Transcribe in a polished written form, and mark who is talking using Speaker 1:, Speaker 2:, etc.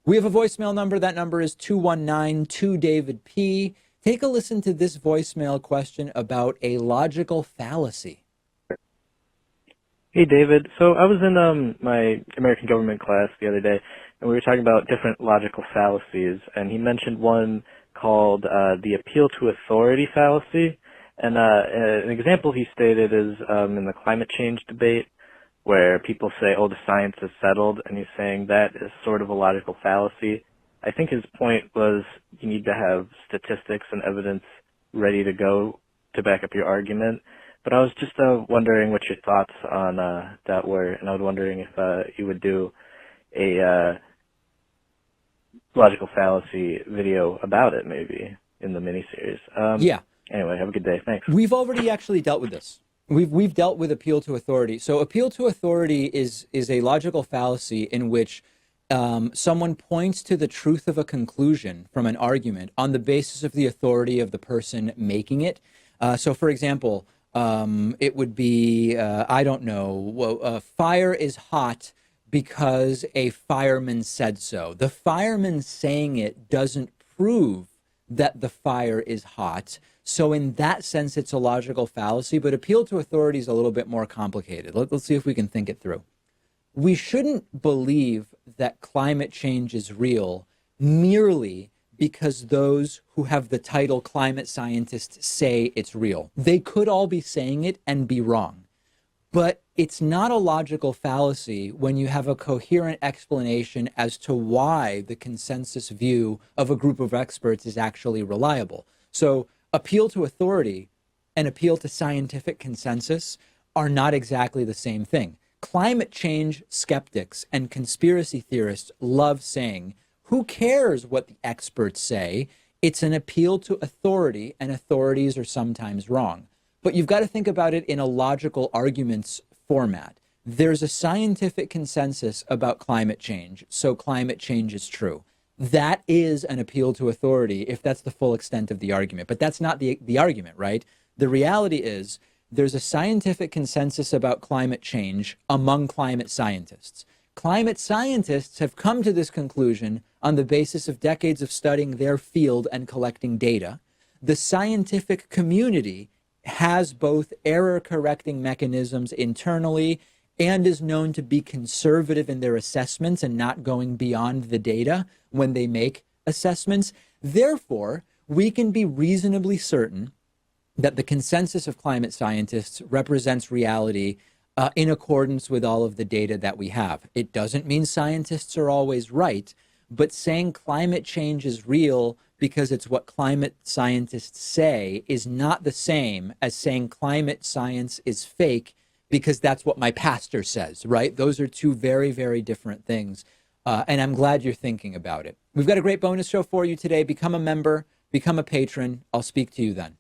Speaker 1: We have a voicemail number. That number is 219-2-David-P. Take a listen to this voicemail question about a logical fallacy.
Speaker 2: Hey David, so I was in my American government class the other day, and we were talking about different logical fallacies, and he mentioned one called the appeal to authority fallacy. And an example he stated is in the climate change debate, where people say, "Oh, the science is settled," and he's saying that is sort of a logical fallacy. I think his point was you need to have statistics and evidence ready to go to back up your argument. But I was just wondering what your thoughts on that were, and I was wondering if you would do a logical fallacy video about it, maybe in the miniseries.
Speaker 1: Yeah.
Speaker 2: Anyway, have a good day. Thanks.
Speaker 1: We've already actually dealt with this. We've dealt with appeal to authority. So appeal to authority is a logical fallacy in which someone points to the truth of a conclusion from an argument on the basis of the authority of the person making it. So, for example, it would be, I don't know, fire is hot because a fireman said so. The fireman saying it doesn't prove that the fire is hot. So in that sense, it's a logical fallacy, but appeal to authority is a little bit more complicated. Let's see if we can think it through. We shouldn't believe that climate change is real merely because those who have the title climate scientists say it's real. They could all be saying it and be wrong. But it's not a logical fallacy when you have a coherent explanation as to why the consensus view of a group of experts is actually reliable. So appeal to authority and appeal to scientific consensus are not exactly the same thing. Climate change skeptics and conspiracy theorists love saying, who cares what the experts say? It's an appeal to authority, and authorities are sometimes wrong. But you've got to think about it in a logical arguments format. There's a scientific consensus about climate change, so climate change is true. That is an appeal to authority if that's the full extent of the argument. But that's not the argument, right? The reality is there's a scientific consensus about climate change among climate scientists. Climate scientists have come to this conclusion on the basis of decades of studying their field and collecting data. The scientific community has both error correcting mechanisms internally and is known to be conservative in their assessments and not going beyond the data when they make assessments. Therefore, we can be reasonably certain that the consensus of climate scientists represents reality in accordance with all of the data that we have. It doesn't mean scientists are always right, but saying climate change is real because it's what climate scientists say is not the same as saying climate science is fake because that's what my pastor says, right? Those are two very, very different things. And I'm glad you're thinking about it. We've got a great bonus show for you today. Become a member, become a patron. I'll speak to you then.